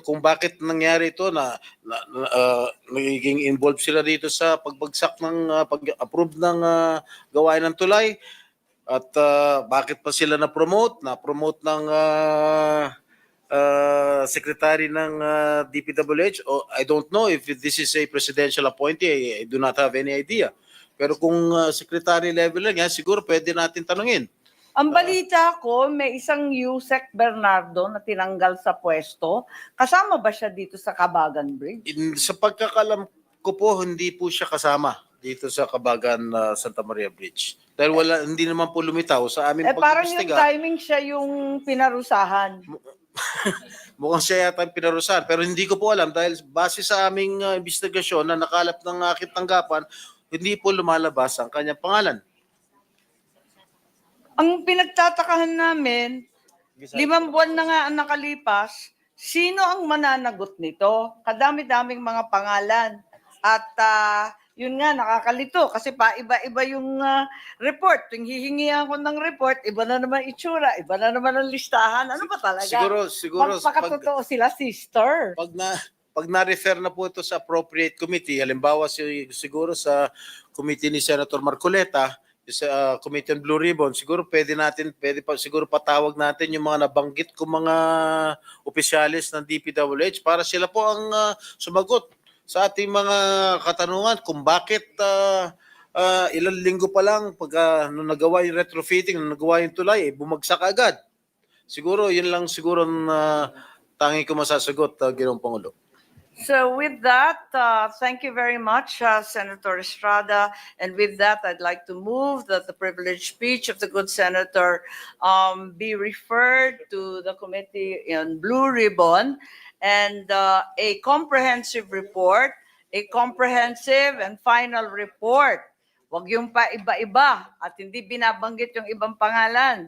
kung bakit nangyari ito nagiging involved sila dito sa pagbagsak ng pag-approve ng gawain ng tulay at bakit pa sila na-promote ng secretary ng DPWH. I don't know if this is a presidential appointee. I do not have any idea. Pero kung secretary level lang yan, siguro pwede natin tanungin. Ang balita ko, may isang Yusek Bernardo na tinanggal sa pwesto. Kasama ba siya dito sa Kabagan Bridge? Sa pagkakalam ko po, hindi po siya kasama dito sa Kabagan Santa Maria Bridge. Dahil hindi naman po lumitaw sa amin Parang yung pag-imbestiga. timing siya yung pinarusahan. Mukhang siya yata ang pinarusahan. Pero hindi ko po alam dahil base sa aming investigasyon na nakalap ng aking tanggapan, hindi po lumalabas ang kanyang pangalan. Ang pinagtatakahan namin, 5 buwan na nga ang nakalipas, sino ang mananagot nito? Kadami-daming mga pangalan. At yun nga, nakakalito kasi pa iba-iba yung report. Tuwing hihingi ako ng report, iba na naman itsura, iba na naman ang listahan. Ano ba talaga? Siguro Magpakatotoo sila, sister. pag na-refer na po ito sa appropriate committee, halimbawa siguro sa committee ni Senator Marcoleta, sa Committee on Blue Ribbon, siguro pwede pa siguro patawag natin yung mga nabanggit ko mga opisyalis ng DPWH para sila po ang sumagot sa ating mga katanungan kung bakit ilang linggo pa lang pag nung nagawa yung retrofitting, nung nagawa yung tulay, bumagsak agad. Siguro yun lang siguro tangi ko masasagot, Ginoong Pangulo. So with that, thank you very much, Senator Estrada. And with that, I'd like to move that the privileged speech of the good senator be referred to the Committee on Blue Ribbon and a comprehensive report, a comprehensive and final report. Huwag yung pa iba-iba at hindi binabanggit yung ibang pangalan.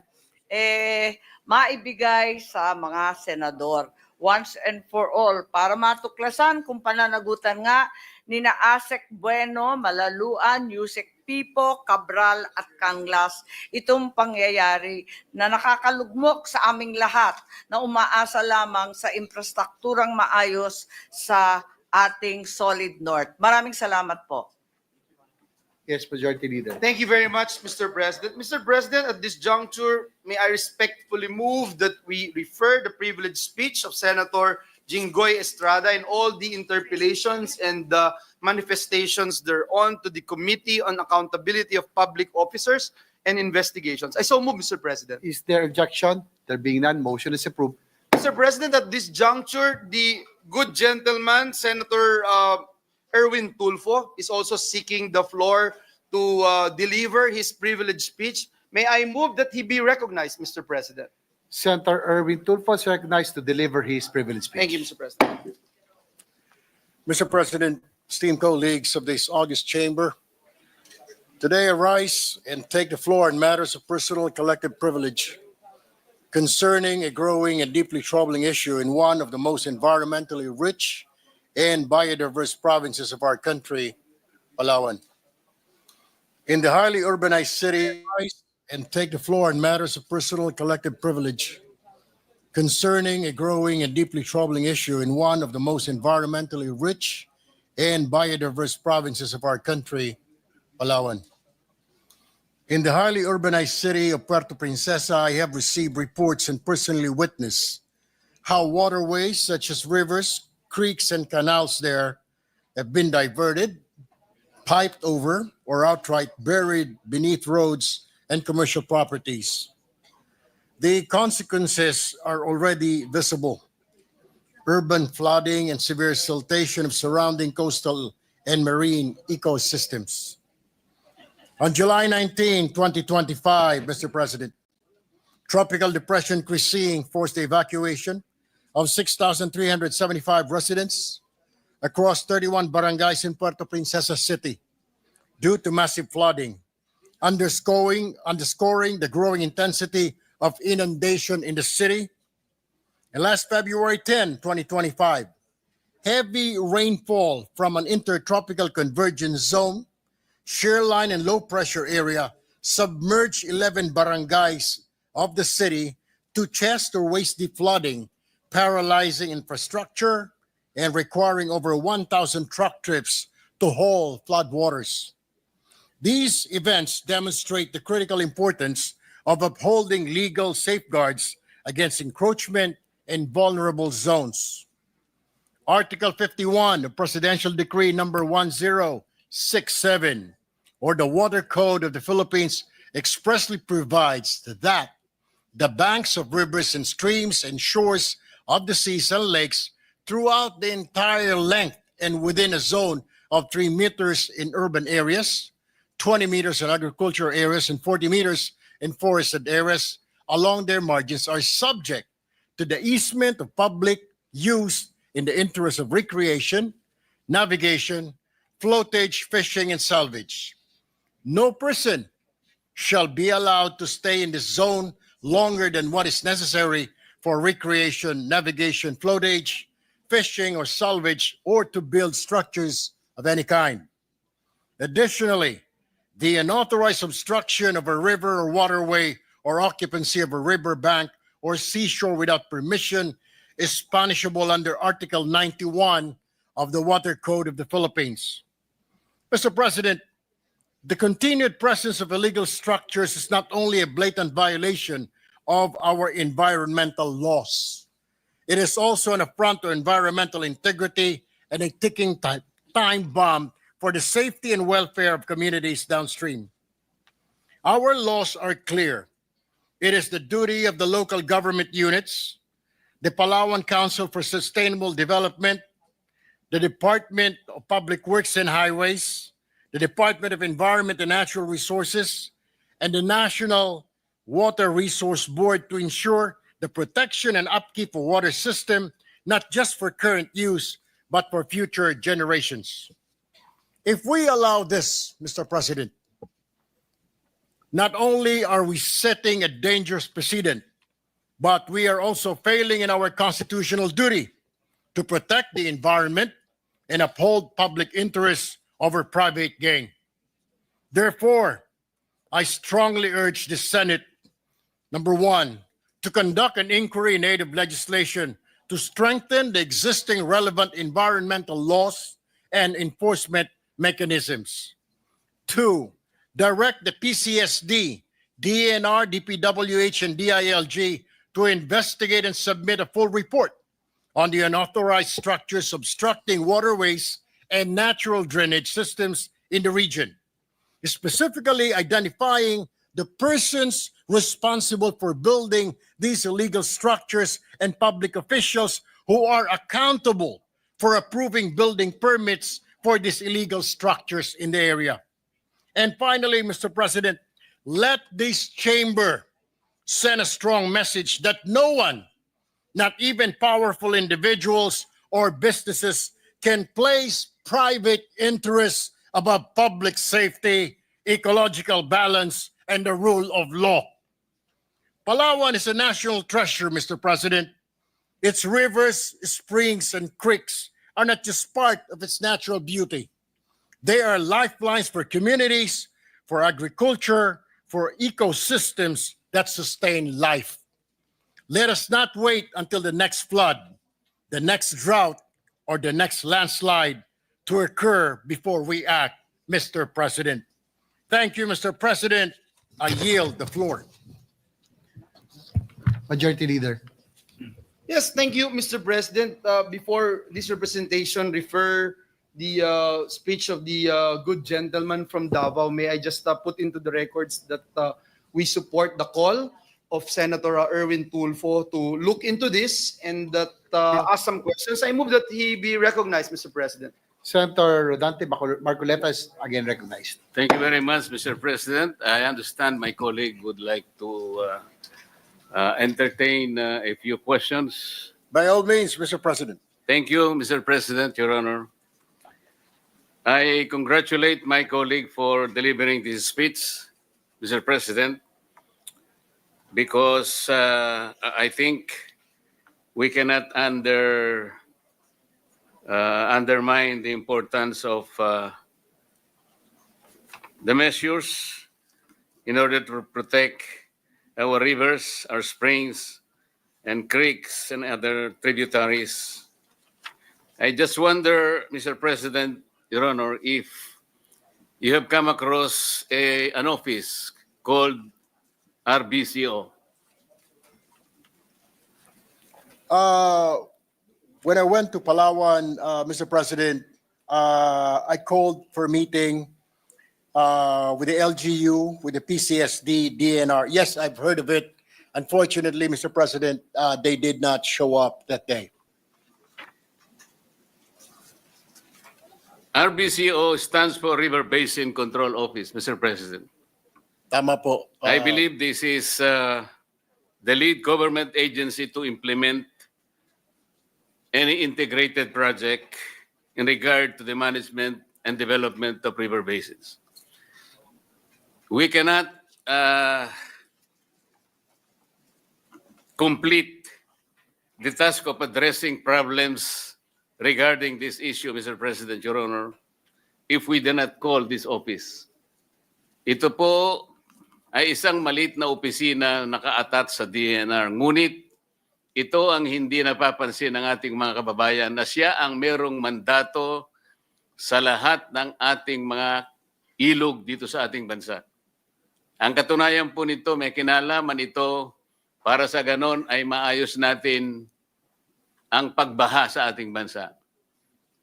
Maibigay sa mga senador once and for all para matuklasan kung pananagutan nga ni na Asek Bueno, Malaluan, Yusek Pipo, Cabral at Kanglas itong pangyayari na nakakalugmok sa aming lahat na umaasa lamang sa infrastrukturang maayos sa ating Solid North. Maraming salamat po. Yes, Majority Leader. Thank you very much, Mr. President. Mr. President, at this juncture, may I respectfully move that we refer the privileged speech of Senator Jinggoy Estrada and all the interpellations and the manifestations thereon to the Committee on Accountability of Public Officers and Investigations. I so move, Mr. President. Is there objection? There being none, motion is approved. Mr. President, at this juncture, the good gentleman, Senator Erwin Tulfo, is also seeking the floor to deliver his privileged speech. May I move that he be recognized, Mr. President? Senator Erwin Tulfo is recognized to deliver his privileged speech. Thank you, Mr. President. Mr. President, esteemed colleagues of this august chamber, today I rise and take the floor on matters of personal and collective privilege concerning a growing and deeply troubling issue in one of the most environmentally rich and biodiverse provinces of our country, Palawan. In the highly urbanized city, I rise and take the floor on matters of personal and collective privilege concerning a growing and deeply troubling issue in one of the most environmentally rich and biodiverse provinces of our country, Palawan. In the highly urbanized city of Puerto Princesa, I have received reports and personally witnessed how waterways such as rivers, creeks, and canals there have been diverted, piped over, or outright buried beneath roads and commercial properties. The consequences are already visible. Urban flooding and severe siltation of surrounding coastal and marine ecosystems. On July 19, 2025, Mr. President, Tropical Depression Christine forced the evacuation of 6,375 residents across 31 barangays in Puerto Princesa City due to massive flooding, underscoring the growing intensity of inundation in the city. And last February 10, 2025, heavy rainfall from an intertropical convergence zone, shear line and low pressure area submerged 11 barangays of the city to chest or waist deep flooding, paralyzing infrastructure and requiring over 1,000 truck trips to haul floodwaters. These events demonstrate the critical importance of upholding legal safeguards against encroachment in vulnerable zones. Article 51 of Presidential Decree number 1067, or the Water Code of the Philippines, expressly provides that the banks of rivers and streams and shores of the seas and lakes throughout the entire length and within a zone of 3 meters in urban areas, 20 meters in agricultural areas, and 40 meters in forested areas along their margins are subject to the easement of public use in the interest of recreation, navigation, floatage, fishing, and salvage. No person shall be allowed to stay in this zone longer than what is necessary for recreation, navigation, floatage, fishing, or salvage, or to build structures of any kind. Additionally, the unauthorized obstruction of a river or waterway or occupancy of a river bank or seashore without permission is punishable under Article 91 of the Water Code of the Philippines. Mr. President, the continued presence of illegal structures is not only a blatant violation of our environmental laws, it is also an affront to environmental integrity and a ticking time bomb for the safety and welfare of communities downstream. Our laws are clear. It is the duty of the local government units, the Palawan Council for Sustainable Development, the Department of Public Works and Highways, the Department of Environment and Natural Resources, and the National Water Resource Board to ensure the protection and upkeep of water system, not just for current use, but for future generations. If we allow this, Mr. President, not only are we setting a dangerous precedent, but we are also failing in our constitutional duty to protect the environment and uphold public interests over private gain. Therefore, I strongly urge the Senate, number one, to conduct an inquiry in aid of legislation to strengthen the existing relevant environmental laws and enforcement mechanisms. Two, direct the PCSD, DNR, DPWH, and DILG to investigate and submit a full report on the unauthorized structures obstructing waterways and natural drainage systems in the region, specifically identifying the persons responsible for building these illegal structures and public officials who are accountable for approving building permits for these illegal structures in the area. And finally, Mr. President, let this chamber send a strong message that no one, not even powerful individuals or businesses, can place private interests above public safety, ecological balance, and the rule of law. Palawan is a national treasure, Mr. President. Its rivers, springs, and creeks are not just part of its natural beauty. They are lifelines for communities, for agriculture, for ecosystems that sustain life. Let us not wait until the next flood, the next drought, or the next landslide to occur before we act, Mr. President. Thank you, Mr. President. I yield the floor. Majority Leader. Yes, thank you, Mr. President. Before this representation refer the speech of the good gentleman from Davao, may I just put into the records that we support the call of Senator Erwin Tulfo to look into this and that ask some questions. I move that he be recognized, Mr. President. Senator Rodante Marcoleta is again recognized. Thank you very much, Mr. President. I understand my colleague would like to entertain a few questions. By all means, Mr. President. Thank you, Mr. President, Your Honor. I congratulate my colleague for delivering this speech, Mr. President, because I think we cannot undermine the importance of the measures in order to protect our rivers, our springs, and creeks and other tributaries. I just wonder, Mr. President, Your Honor, if you have come across an office called RBCO. When I went to Palawan, Mr. President, I called for a meeting with the LGU, with the PCSD, DNR. Yes, I've heard of it. Unfortunately, Mr. President, they did not show up that day. RBCO stands for River Basin Control Office, Mr. President. Tama po. I believe this is the lead government agency to implement any integrated project in regard to the management and development of river basins. We cannot complete the task of addressing problems regarding this issue, Mr. President, Your Honor, if we do not call this office. Ito po ay isang maliit na opisina naka-attach sa DNR. Ngunit ito ang hindi napapansin ng ating mga kababayan na siya ang merong mandato sa lahat ng ating mga ilog dito sa ating bansa. Ang katunayan po nito, may kinalaman ito para sa ganon ay maayos natin ang pagbaha sa ating bansa.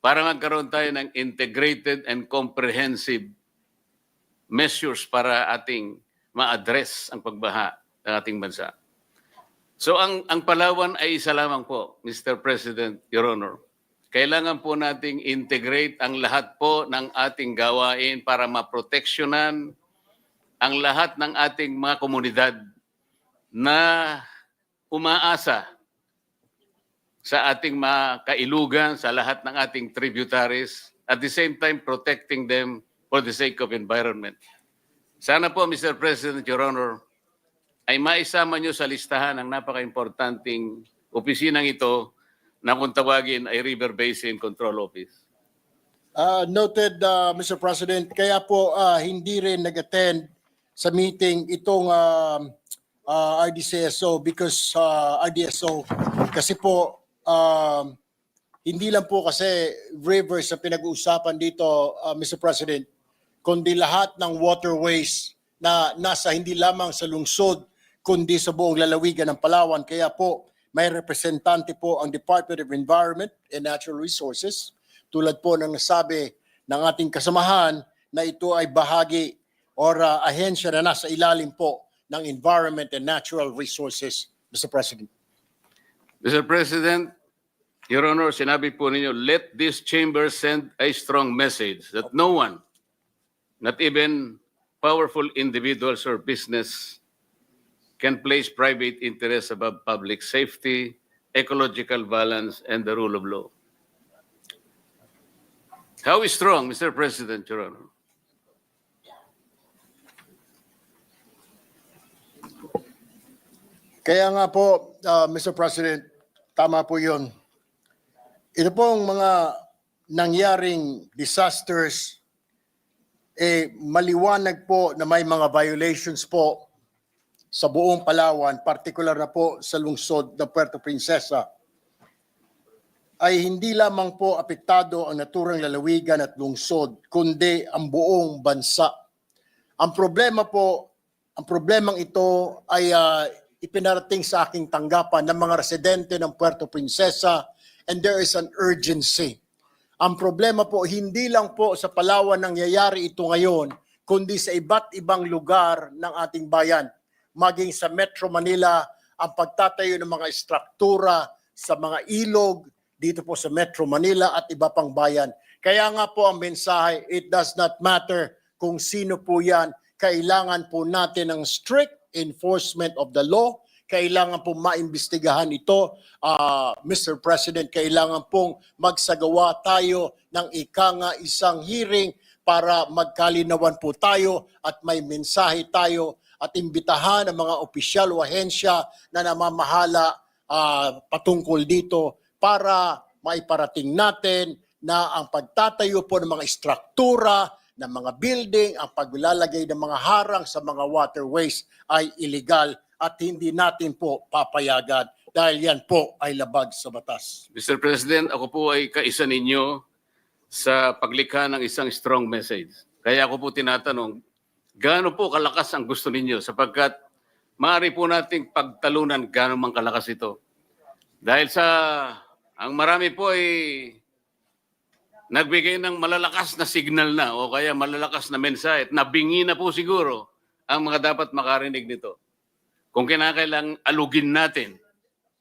Para magkaroon tayo ng integrated and comprehensive measures para ating ma-address ang pagbaha ng ating bansa. So ang Palawan ay isa lamang po, Mr. President, Your Honor. Kailangan po nating integrate ang lahat po ng ating gawain para maproteksyonan ang lahat ng ating mga komunidad na umaasa sa ating mga kailugan, sa lahat ng ating tributaries, at the same time protecting them for the sake of environment. Sana po, Mr. President, Your Honor, ay maisama nyo sa listahan ang napaka-importanting opisinang ito na kung tawagin ay River Basin Control Office. Noted, Mr. President. Kaya po hindi rin nag-attend sa meeting itong RDCSO because RDSO kasi po hindi lang po kasi rivers na pinag-uusapan dito, Mr. President, kundi lahat ng waterways na nasa hindi lamang sa lungsod kundi sa buong lalawigan ng Palawan. Kaya po may representante po ang Department of Environment and Natural Resources tulad po ng nasabi ng ating kasamahan na ito ay bahagi or ahensya na nasa ilalim po ng Environment and Natural Resources, Mr. President. Mr. President, Your Honor, sinabi po ninyo, let this chamber send a strong message that no one, not even powerful individuals or business, can place private interests above public safety, ecological balance, and the rule of law. How is strong, Mr. President, Your Honor? Kaya nga po, Mr. President, tama po yun. Ito pong mga nangyaring disasters, maliwanag po na may mga violations po sa buong Palawan, particular na po sa lungsod ng Puerto Princesa, ay hindi lamang po apektado ang naturang lalawigan at lungsod, kundi ang buong bansa. Ang problemang ito ay ipinarating sa aking tanggapan ng mga residente ng Puerto Princesa, and there is an urgency. Ang problema po, hindi lang po sa Palawan nangyayari ito ngayon, kundi sa iba't ibang lugar ng ating bayan. Maging sa Metro Manila, ang pagtatayo ng mga istruktura sa mga ilog dito po sa Metro Manila at iba pang bayan. Kaya nga po ang mensahe, it does not matter kung sino po yan. Kailangan po natin ng strict enforcement of the law. Kailangan po maimbestigahan ito, Mr. President. Kailangan pong magsagawa tayo ng isang hearing para magkalinawan po tayo at may mensahe tayo at imbitahan ang mga opisyal o ahensya na namamahala patungkol dito para maiparating natin na ang pagtatayo po ng mga istruktura, ng mga building, ang paglalagay ng mga harang sa mga waterways ay illegal at hindi natin po papayagan dahil yan po ay labag sa batas. Mr. President, ako po ay kaisa ninyo sa paglikha ng isang strong message. Kaya ako po tinatanong, gaano po kalakas ang gusto ninyo sapagkat maaari po nating pagtalunan gaano mang kalakas ito. Dahil sa ang marami po ay nagbigay ng malalakas na signal na o kaya malalakas na mensahe at nabingi na po siguro ang mga dapat makarinig nito. Kung kinakailang alugin natin,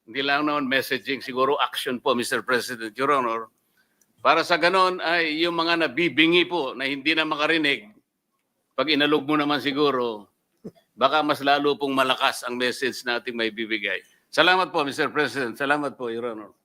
hindi lang naman messaging, siguro action po, Mr. President, Your Honor. Para sa ganon ay yung mga nabibingi po na hindi na makarinig, pag inalog mo naman siguro, baka mas lalo pong malakas ang message na ating may bibigay. Salamat po, Mr. President. Salamat po, Your Honor.